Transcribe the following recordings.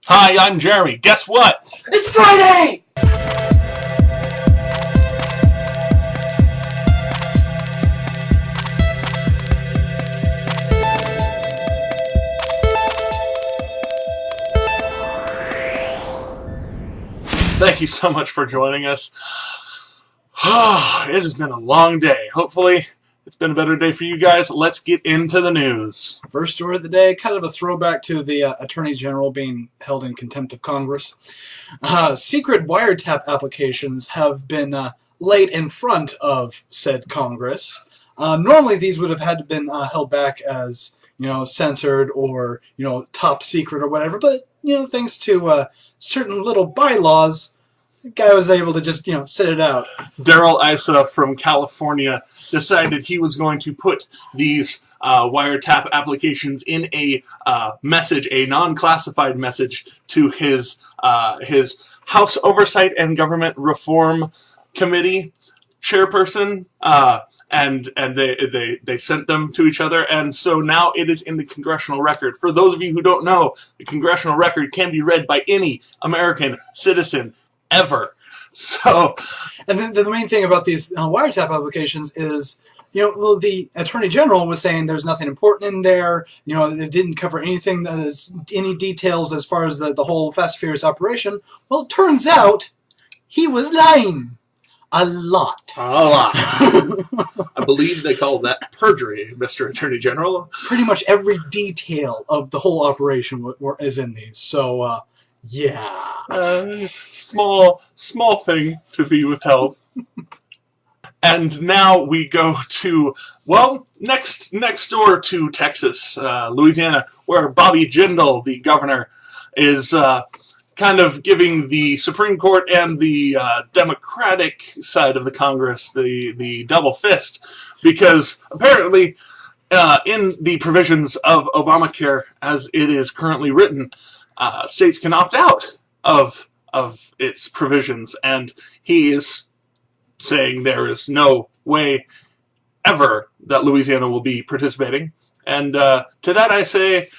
Hi, I'm Jeremy. Guess what? It's Friday! Thank you so much for joining us. It has been a long day. Hopefully, it's been a better day for you guys. Let's get into the news. First story of the day, kind of a throwback to the Attorney General being held in contempt of Congress. Secret wiretap applications have been laid in front of said Congress. Normally, these would have had to been held back as, censored or, top secret or whatever. But, thanks to certain little bylaws, the guy was able to just, sit it out. Daryl Issa from California decided he was going to put these wiretap applications in a message, a non-classified message, to his House Oversight and Government Reform Committee chairperson, and they sent them to each other, and so now it is in the congressional record. For those of you who don't know, the congressional record can be read by any American citizen ever. So, and then the main thing about these wiretap applications is, the Attorney General was saying there's nothing important in there. It didn't cover anything that is any details as far as the whole Fast and Furious operation. Well, it turns out he was lying. A lot. I believe they call that perjury, Mr. Attorney General. Pretty much every detail of the whole operation is in these. So, yeah. Small thing to be withheld. And now we go to, next door to Texas, Louisiana, where Bobby Jindal, the governor, is kind of giving the Supreme Court and the Democratic side of the Congress the double fist, because apparently in the provisions of Obamacare, as it is currently written, states can opt out of its provisions, and he is saying there is no way ever that Louisiana will be participating. And to that I say,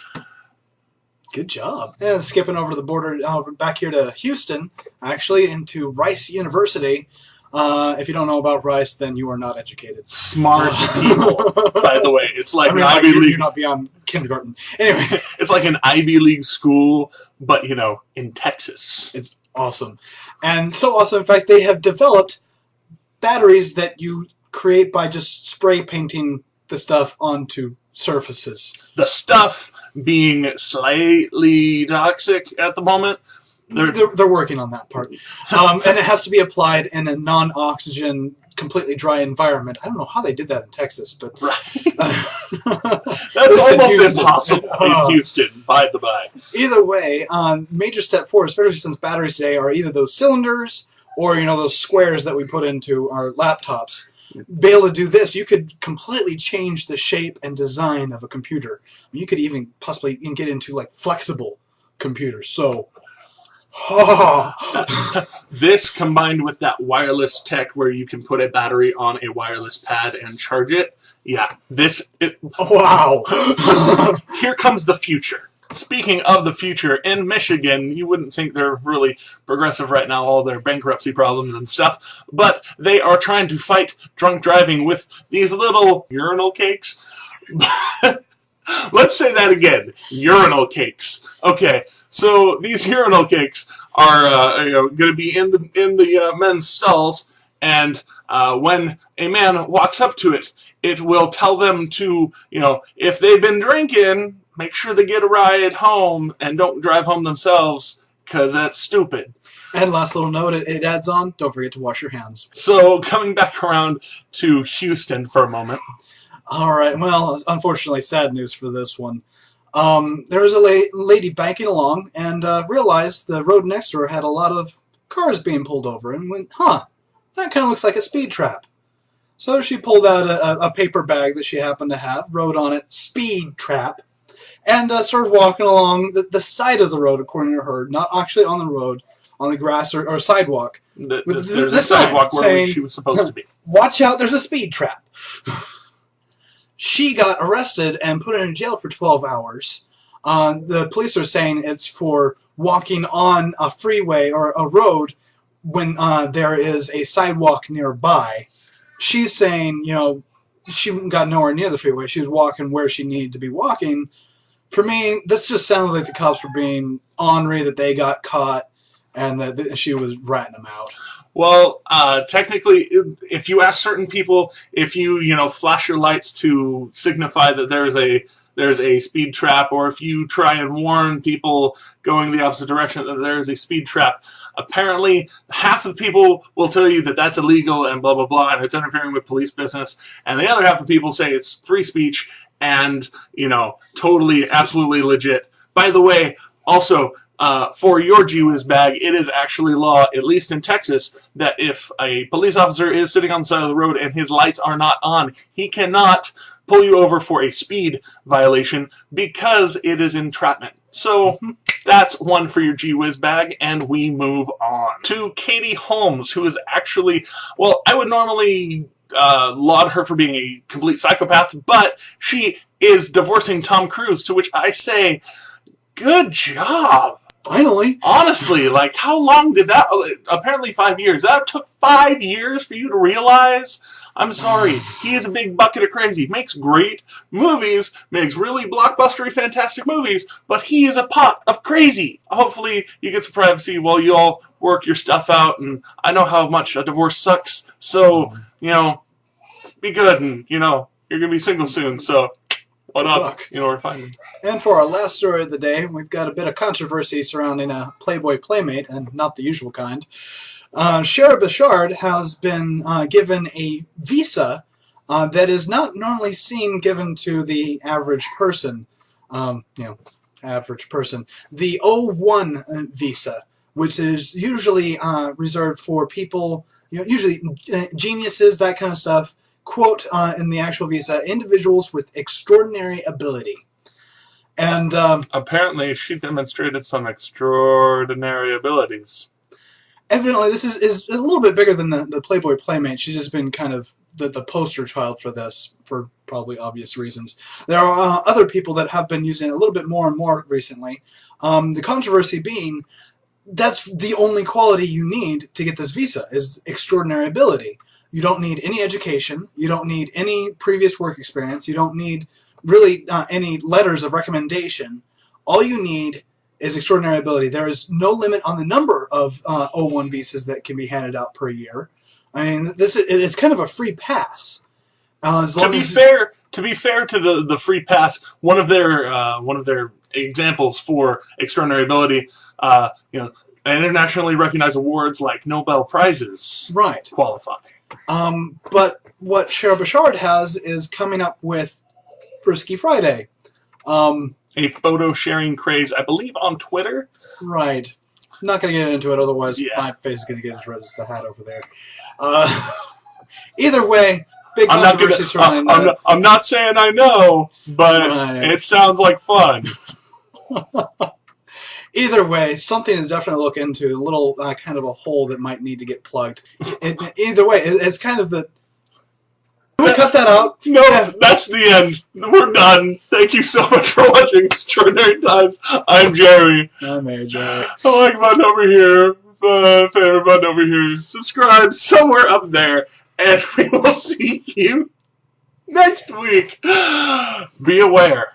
good job. And skipping over the border, back here to Houston, actually, into Rice University. If you don't know about Rice, then you are not educated. Smart people, by the way. It's like an Ivy League. You're not beyond kindergarten. Anyway. It's like an Ivy League school, but, in Texas. It's awesome. And so awesome, in fact, they have developed batteries that you create by just spray painting the stuff onto surfaces. The stuff being slightly toxic at the moment. They're working on that part. And it has to be applied in a non-oxygen, completely dry environment. I don't know how they did that in Texas, but... Right. That's almost impossible in Houston, by the by. Either way, major step forward, especially since batteries today are either those cylinders or, those squares that we put into our laptops. Be able to do this, you could completely change the shape and design of a computer. You could even possibly get into, flexible computers. So... This combined with that wireless tech where you can put a battery on a wireless pad and charge it. Yeah, wow. Here comes the future. Speaking of the future, in Michigan, you wouldn't think they're really progressive right now, all their bankruptcy problems and stuff, but they are trying to fight drunk driving with these little urinal cakes. Let's say that again. Urinal cakes. Okay, so these urinal cakes are going to be in the men's stalls, and when a man walks up to it, it will tell them to, if they've been drinking, make sure they get a ride home and don't drive home themselves, because that's stupid. And last little note, it adds on, don't forget to wash your hands. So coming back around to Houston for a moment. All right, well, unfortunately, sad news for this one. There was a lady biking along and realized the road next to her had a lot of cars being pulled over and went, that kind of looks like a speed trap. So she pulled out a paper bag that she happened to have, wrote on it, speed trap, and started walking along the side of the road, according to her, not actually on the road, on the grass or sidewalk. There's a sidewalk where saying, she was supposed to be. Watch out, there's a speed trap. She got arrested and put in jail for 12 hours. The police are saying it's for walking on a freeway or a road when there is a sidewalk nearby. She's saying, she got nowhere near the freeway. She was walking where she needed to be walking. For me, this just sounds like the cops were being ornery that they got caught and that she was ratting them out. Well, technically, if you ask certain people, if you flash your lights to signify that there's a speed trap, or if you try and warn people going the opposite direction that there is a speed trap, apparently half of the people will tell you that that's illegal and blah blah blah, and it's interfering with police business, and the other half of the people say it's free speech and totally absolutely legit. By the way, also. For your G-Whiz bag, it is actually law, at least in Texas, that if a police officer is sitting on the side of the road and his lights are not on, he cannot pull you over for a speed violation because it is entrapment. So that's one for your G-Whiz bag, and we move on to Katie Holmes, who is actually, well, I would normally laud her for being a complete psychopath, but she is divorcing Tom Cruise, to which I say, good job. Finally. Honestly, like, how long did that... Apparently 5 years. That took 5 years for you to realize? I'm sorry. He is a big bucket of crazy. Makes great movies. Makes really blockbustery, fantastic movies. But he is a pot of crazy. Hopefully you get some privacy while you all work your stuff out. And I know how much a divorce sucks. So, be good. And, you're going to be single soon. So... What up? You know where to find me. And for our last story of the day, we've got a bit of controversy surrounding a Playboy playmate, and not the usual kind. Shara Bashard has been given a visa that is not normally seen given to the average person. Average person. The O1 visa, which is usually reserved for people, usually geniuses, that kind of stuff. Quote in the actual visa, individuals with extraordinary ability. And apparently she demonstrated some extraordinary abilities. Evidently this is a little bit bigger than the Playboy playmate. She's just been kind of the poster child for this, for probably obvious reasons. There are other people that have been using it a little bit more and more recently. The controversy being, that's the only quality you need to get this visa, is extraordinary ability. You don't need any education. You don't need any previous work experience. You don't need really any letters of recommendation. All you need is extraordinary ability. There is no limit on the number of O1 visas that can be handed out per year. I mean, it's kind of a free pass. To be fair to the free pass, one of their examples for extraordinary ability, internationally recognized awards like Nobel Prizes, right, qualify. But what Shara Bashard has is coming up with Frisky Friday. A photo sharing craze, I believe, on Twitter. Right. I'm not going to get into it, otherwise my face is going to get as red as the hat over there. Either way, big controversy surrounding that. I'm not saying I know, but it sounds like fun. Either way, something to definitely look into. A little kind of a hole that might need to get plugged. Either way, it's kind of the... Can we cut that out? No, that's the end. We're done. Thank you so much for watching Extraordinary Times. I'm Jerry. I'm AJ. I like button over here. Favorite button over here. Subscribe somewhere up there. And we will see you next week. Be aware.